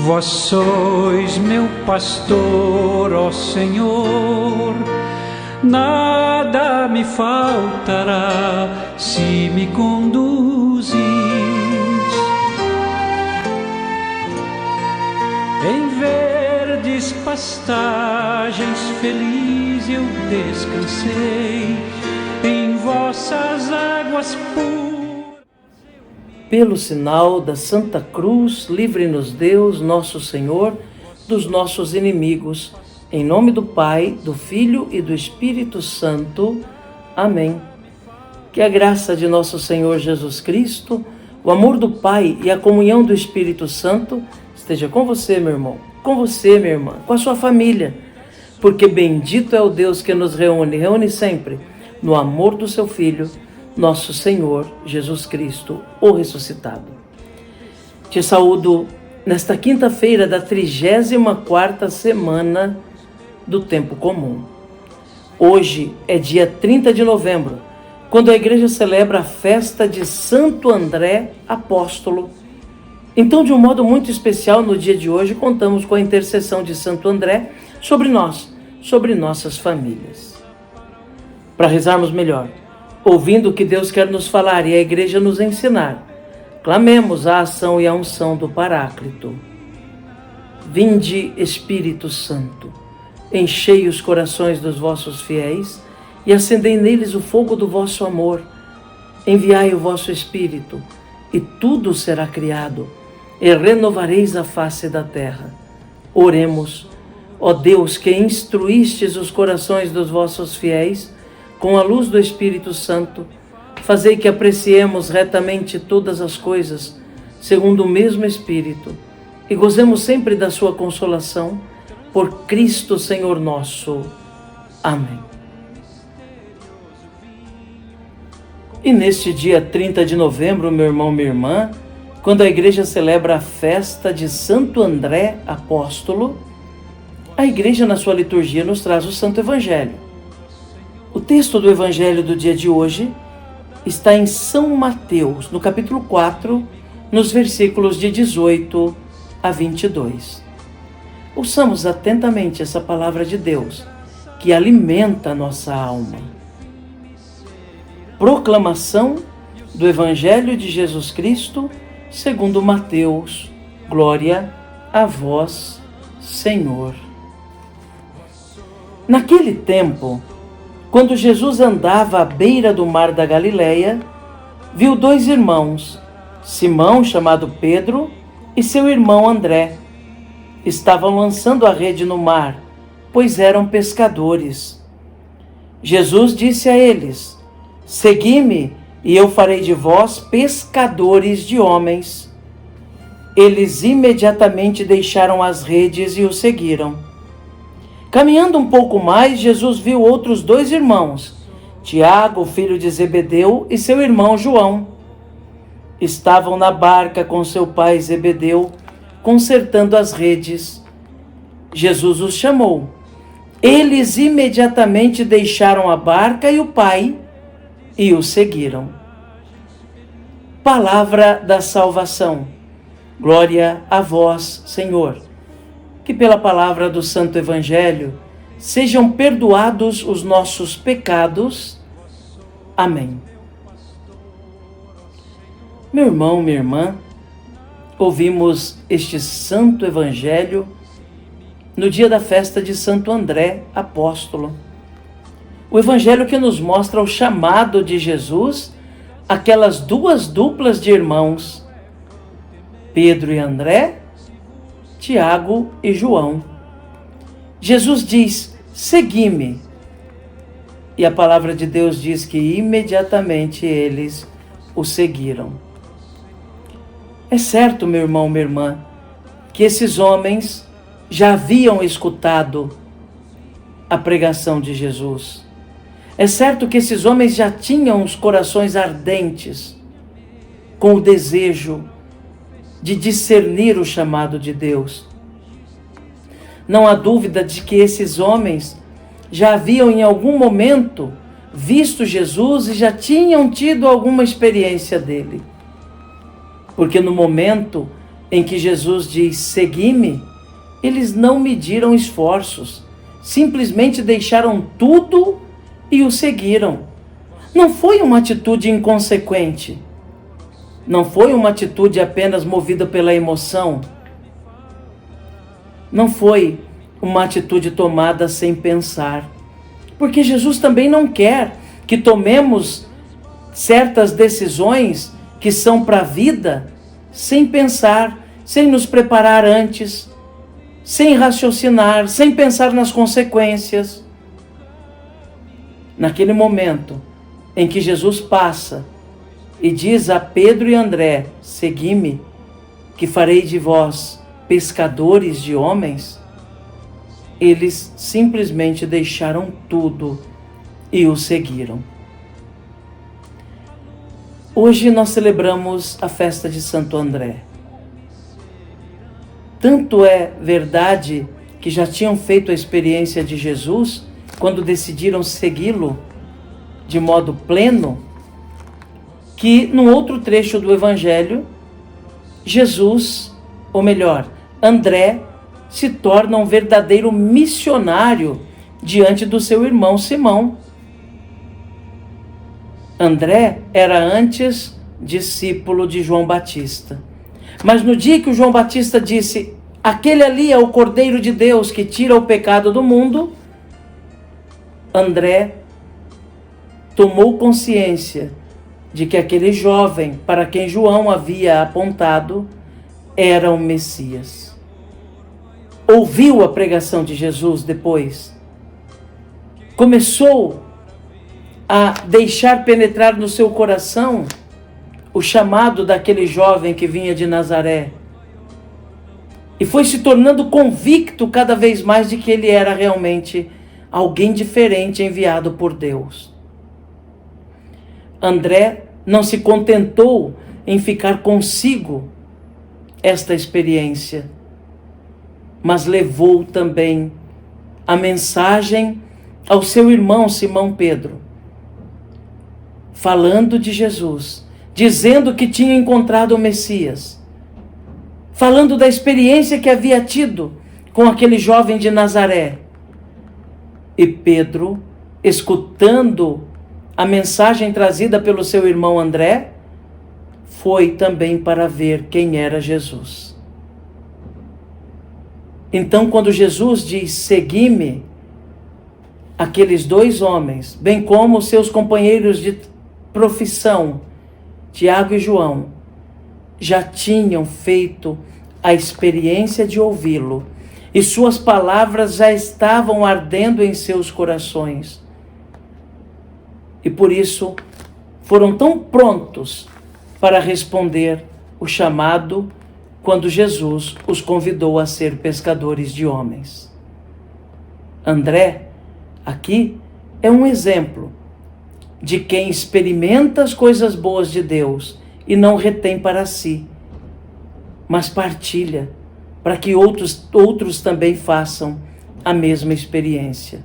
Vós sois meu pastor, ó Senhor, nada me faltará se me conduzis. Em verdes pastagens feliz eu descansei, em vossas águas puras. Pelo sinal da Santa Cruz, livre-nos Deus, nosso Senhor, dos nossos inimigos. Em nome do Pai, do Filho e do Espírito Santo. Amém. Que a graça de nosso Senhor Jesus Cristo, o amor do Pai e a comunhão do Espírito Santo esteja com você, meu irmão, com você, minha irmã, com a sua família. Porque bendito é o Deus que nos reúne sempre no amor do seu Filho, nosso Senhor Jesus Cristo, o ressuscitado. Te saúdo nesta quinta-feira da 34ª semana do tempo comum. Hoje é dia 30 de novembro, quando a igreja celebra a festa de Santo André Apóstolo. Então, de um modo muito especial, no dia de hoje, contamos com a intercessão de Santo André sobre nós, sobre nossas famílias. Para rezarmos melhor, ouvindo o que Deus quer nos falar e a igreja nos ensinar, clamemos a ação e a unção do Paráclito. Vinde, Espírito Santo, enchei os corações dos vossos fiéis e acendei neles o fogo do vosso amor. Enviai o vosso Espírito, e tudo será criado, e renovareis a face da terra. Oremos, ó Deus, que instruístes os corações dos vossos fiéis com a luz do Espírito Santo, fazei que apreciemos retamente todas as coisas, segundo o mesmo Espírito, e gozemos sempre da sua consolação, por Cristo Senhor nosso. Amém. E neste dia 30 de novembro, meu irmão, minha irmã, quando a igreja celebra a festa de Santo André Apóstolo, a igreja na sua liturgia nos traz o Santo Evangelho. O texto do Evangelho do dia de hoje está em São Mateus, no capítulo 4, nos versículos de 18 a 22. Ouçamos atentamente essa palavra de Deus, que alimenta a nossa alma. Proclamação do Evangelho de Jesus Cristo, segundo Mateus. Glória a vós, Senhor. Naquele tempo, quando Jesus andava à beira do mar da Galileia, viu dois irmãos, Simão, chamado Pedro, e seu irmão André. Estavam lançando a rede no mar, pois eram pescadores. Jesus disse a eles: Segui-me, e eu farei de vós pescadores de homens. Eles imediatamente deixaram as redes e o seguiram. Caminhando um pouco mais, Jesus viu outros dois irmãos, Tiago, filho de Zebedeu, e seu irmão João. Estavam na barca com seu pai Zebedeu, consertando as redes. Jesus os chamou. Eles imediatamente deixaram a barca e o pai e o seguiram. Palavra da salvação. Glória a vós, Senhor. Que pela palavra do Santo Evangelho sejam perdoados os nossos pecados. Amém. Meu irmão, minha irmã, ouvimos este Santo Evangelho no dia da festa de Santo André Apóstolo. O Evangelho que nos mostra o chamado de Jesus àquelas duas duplas de irmãos, Pedro e André, Tiago e João. Jesus diz: segui-me. E a palavra de Deus diz que imediatamente eles o seguiram. É certo, meu irmão, minha irmã, que esses homens já haviam escutado a pregação de Jesus. É certo que esses homens já tinham os corações ardentes, com o desejo de discernir o chamado de Deus. Não há dúvida de que esses homens já haviam em algum momento visto Jesus e já tinham tido alguma experiência dele. Porque no momento em que Jesus diz: segui-me, eles não mediram esforços, simplesmente deixaram tudo e o seguiram. Não foi uma atitude inconsequente, não foi uma atitude apenas movida pela emoção, não foi uma atitude tomada sem pensar, porque Jesus também não quer que tomemos certas decisões que são para a vida sem pensar, sem nos preparar antes, sem raciocinar, sem pensar nas consequências. Naquele momento em que Jesus passa e diz a Pedro e André: segui-me, que farei de vós pescadores de homens, eles simplesmente deixaram tudo e o seguiram. Hoje nós celebramos a festa de Santo André. Tanto é verdade que já tinham feito a experiência de Jesus quando decidiram segui-lo de modo pleno, que num outro trecho do Evangelho, Jesus, ou melhor, André, se torna um verdadeiro missionário diante do seu irmão Simão. André era antes discípulo de João Batista. Mas no dia que o João Batista disse: aquele ali é o Cordeiro de Deus que tira o pecado do mundo, André tomou consciência de que aquele jovem para quem João havia apontado era o Messias. Ouviu a pregação de Jesus depois. Começou a deixar penetrar no seu coração o chamado daquele jovem que vinha de Nazaré. E foi se tornando convicto cada vez mais de que ele era realmente alguém diferente enviado por Deus. André não se contentou em ficar consigo esta experiência, mas levou também a mensagem ao seu irmão Simão Pedro, falando de Jesus, dizendo que tinha encontrado o Messias, falando da experiência que havia tido com aquele jovem de Nazaré. E Pedro, escutando a mensagem trazida pelo seu irmão André, foi também para ver quem era Jesus. Então, quando Jesus diz: segui-me, aqueles dois homens, bem como seus companheiros de profissão, Tiago e João, já tinham feito a experiência de ouvi-lo, e suas palavras já estavam ardendo em seus corações. E por isso foram tão prontos para responder o chamado quando Jesus os convidou a ser pescadores de homens. André, aqui, é um exemplo de quem experimenta as coisas boas de Deus e não retém para si, mas partilha para que outros também façam a mesma experiência.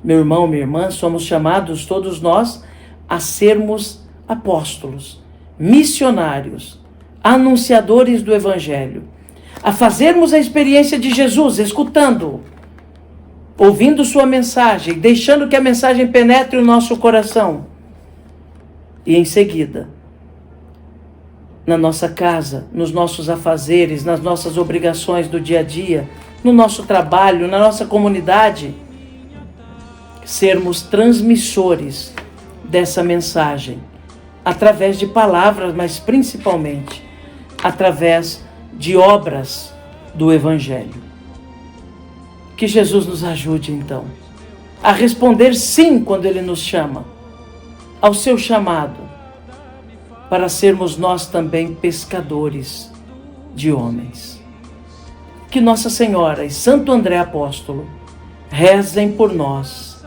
Meu irmão, minha irmã, somos chamados todos nós a sermos apóstolos, missionários, anunciadores do Evangelho, a fazermos a experiência de Jesus, escutando-o, ouvindo sua mensagem, deixando que a mensagem penetre o nosso coração. E em seguida, na nossa casa, nos nossos afazeres, nas nossas obrigações do dia a dia, no nosso trabalho, na nossa comunidade, sermos transmissores dessa mensagem, através de palavras, mas principalmente através de obras do Evangelho. Que Jesus nos ajude, então, a responder sim quando Ele nos chama, ao seu chamado, para sermos nós também pescadores de homens. Que Nossa Senhora e Santo André Apóstolo rezem por nós.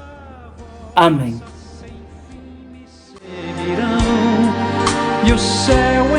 Amém. E o céu